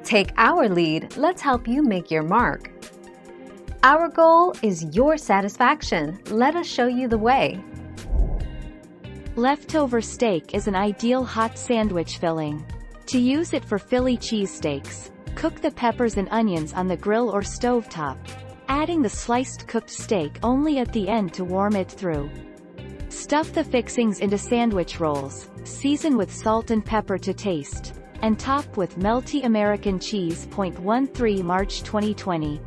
Take our lead, let's help you make your mark. Our goal is your satisfaction. Let us show you the way. Leftover steak is an ideal hot sandwich filling. To use it for Philly cheesesteaks, cook the peppers and onions on the grill or stovetop, adding the sliced cooked steak only at the end to warm it through. Stuff the fixings into sandwich rolls, season with salt and pepper to taste, and top with melty American cheese. 13 March 2020.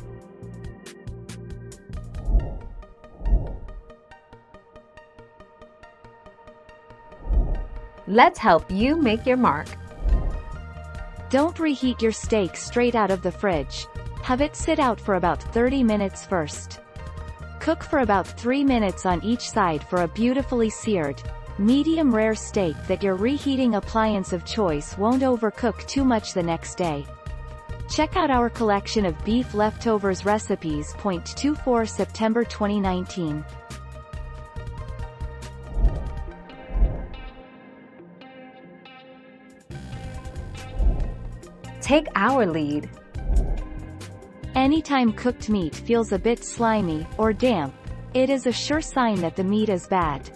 Let's help you make your mark. Don't reheat your steak straight out of the fridge. Have it sit out for about 30 minutes first. Cook for about 3 minutes on each side for a beautifully seared, medium-rare steak that your reheating appliance of choice won't overcook too much the next day. Check out our collection of beef leftovers recipes. 24 September 2019. Take our lead. Anytime cooked meat feels a bit slimy or damp, it is a sure sign that the meat is bad.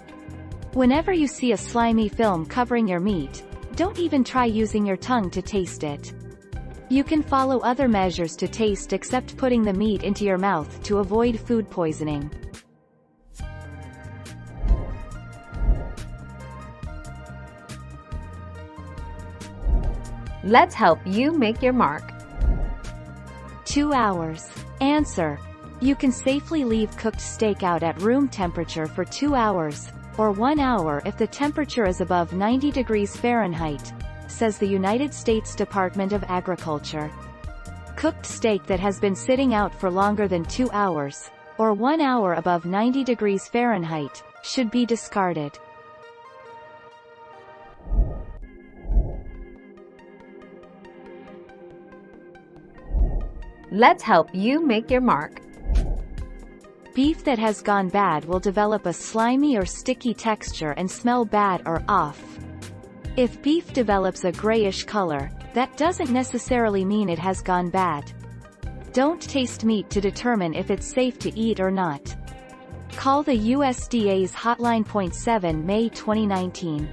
Whenever you see a slimy film covering your meat, don't even try using your tongue to taste it. You can follow other measures to taste except putting the meat into your mouth to avoid food poisoning. Let's help you make your mark. 2 hours. Answer: you can safely leave cooked steak out at room temperature for 2 hours, or 1 hour if the temperature is above 90 degrees Fahrenheit, says the United States Department of Agriculture. Cooked steak that has been sitting out for longer than 2 hours, or 1 hour above 90 degrees Fahrenheit, should be discarded. Let's help you make your mark. Beef that has gone bad will develop a slimy or sticky texture and smell bad or off. If beef develops a grayish color, that doesn't necessarily mean it has gone bad. Don't taste meat to determine if it's safe to eat or not. Call the USDA's hotline. 7 May 2019.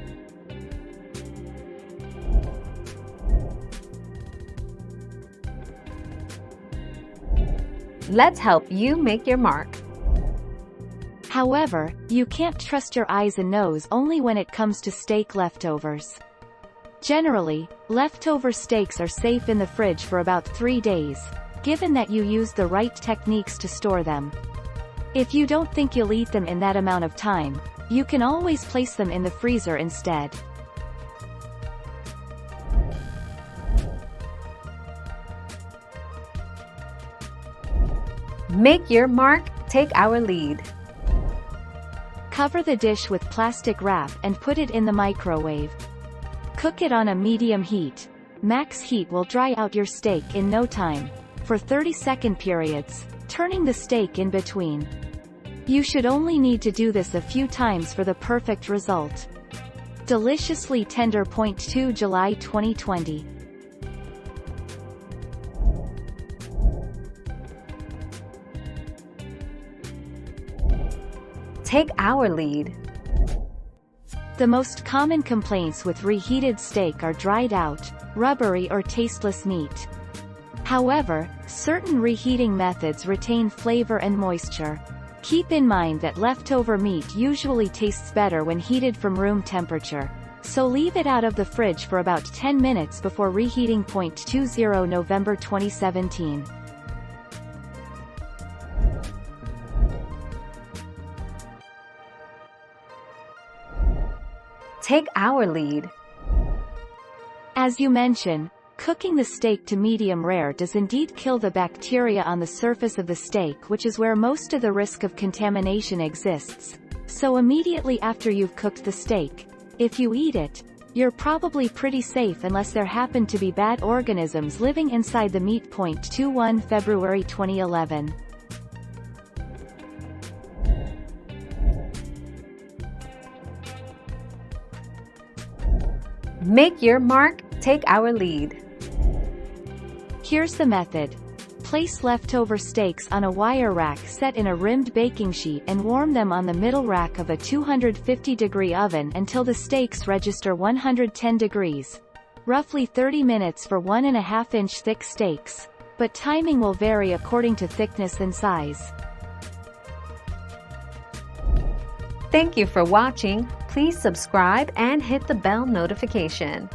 Let's help you make your mark. However, you can't trust your eyes and nose only when it comes to steak leftovers. Generally, leftover steaks are safe in the fridge for about 3 days, given that you use the right techniques to store them. If you don't think you'll eat them in that amount of time, you can always place them in the freezer instead. Make your mark, take our lead. Cover the dish with plastic wrap and put it in the microwave. Cook it on a medium heat. Max heat will dry out your steak in no time, for 30-second periods, turning the steak in between. You should only need to do this a few times for the perfect result. Deliciously tender. 2 July 2020. Take our lead. The most common complaints with reheated steak are dried out, rubbery or tasteless meat. However, certain reheating methods retain flavor and moisture. Keep in mind that leftover meat usually tastes better when heated from room temperature, so leave it out of the fridge for about 10 minutes before reheating. 20 November 2017. Take our lead. As you mentioned, cooking the steak to medium rare does indeed kill the bacteria on the surface of the steak, which is where most of the risk of contamination exists. So immediately after you've cooked the steak, if you eat it, you're probably pretty safe unless there happen to be bad organisms living inside the meat. 21 February 2011. Make your mark, take our lead. Here's the method. Place leftover steaks on a wire rack set in a rimmed baking sheet and warm them on the middle rack of a 250-degree oven until the steaks register 110 degrees. Roughly 30 minutes for 1.5-inch thick steaks, but timing will vary according to thickness and size. Thank you for watching. Please subscribe and hit the bell notification.